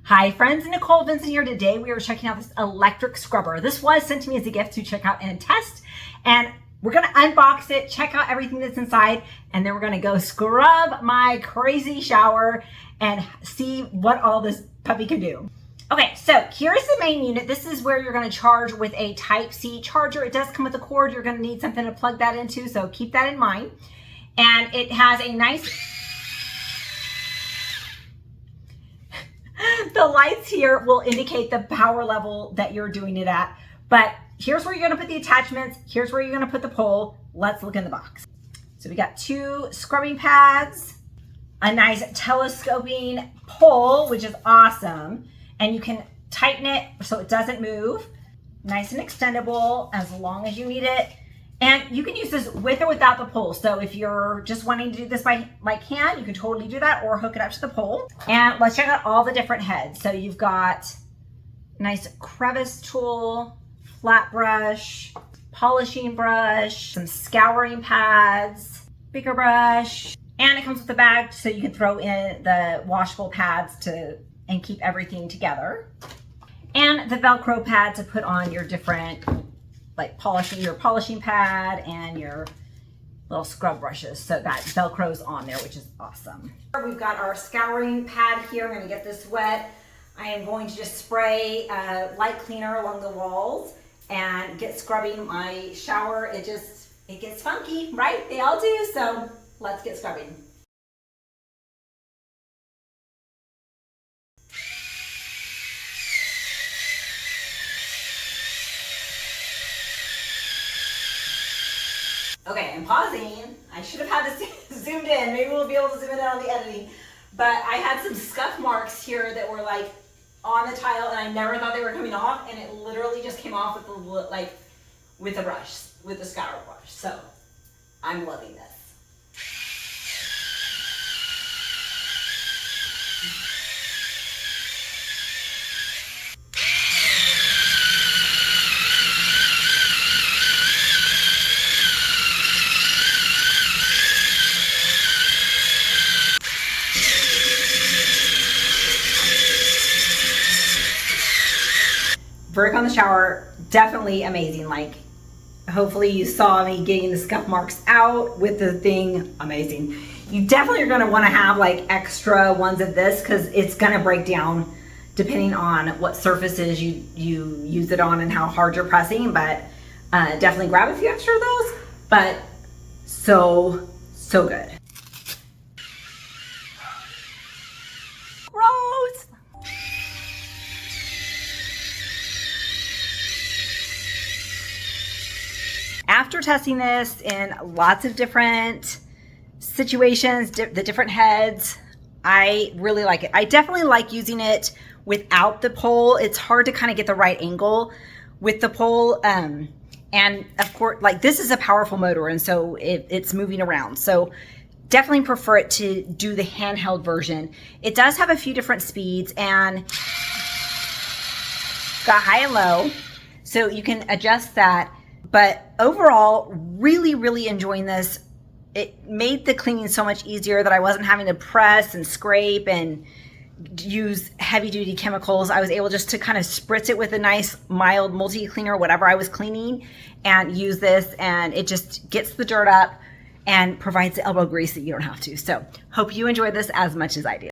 Hi friends, Nicole Vincent here. Today we are checking out this electric scrubber. This was sent to me as a gift to check out and test, and we're gonna unbox it, check out everything that's inside, and then we're gonna go scrub my crazy shower and see what all this puppy can do. Okay, so here's the main unit. This is where you're gonna charge with a Type-C charger. It does come with a cord. You're gonna need something to plug that into, so keep that in mind. And it has a nice the lights here will indicate the power level that you're doing it at. But here's where you're gonna put the attachments. Here's where you're gonna put the pole. Let's look in the box. So we got 2 scrubbing pads, a nice telescoping pole, which is awesome. And you can tighten it so it doesn't move. Nice and extendable as long as you need it. And you can use this with or without the pole. So if you're just wanting to do this by hand, you can totally do that or hook it up to the pole. And let's check out all the different heads. So you've got nice crevice tool, flat brush, polishing brush, some scouring pads, bigger brush, and it comes with a bag so you can throw in the washable pads and keep everything together. And the Velcro pad to put on your different your polishing pad and your little scrub brushes. So that Velcro's on there, which is awesome. We've got our scouring pad here. I'm gonna get this wet. I am going to just spray light cleaner along the walls and get scrubbing my shower. It gets funky, right? They all do, so let's get scrubbing. Okay, I'm pausing. I should have had this zoomed in. Maybe we'll be able to zoom in on the editing. But I had some scuff marks here that were like on the tile, and I never thought they were coming off, and it literally just came off with the brush, with the scour brush. So I'm loving this. Work on the shower, definitely amazing. Like, hopefully you saw me getting the scuff marks out with the thing, amazing. You definitely are gonna wanna have like extra ones of this because it's gonna break down depending on what surfaces you use it on and how hard you're pressing, but definitely grab a few extra of those, but so good. Gross. After testing this in lots of different situations, the different heads, I really like it. I definitely like using it without the pole. It's hard to kind of get the right angle with the pole. And of course, like, this is a powerful motor, and so it's moving around. So definitely prefer it to do the handheld version. It does have a few different speeds and got high and low, so you can adjust that. But overall, really enjoying this. It made the cleaning so much easier that I wasn't having to press and scrape and use heavy duty chemicals. I was able just to kind of spritz it with a nice mild multi-cleaner, whatever I was cleaning, and use this, and it just gets the dirt up and provides the elbow grease that you don't have to. So hope you enjoyed this as much as I did.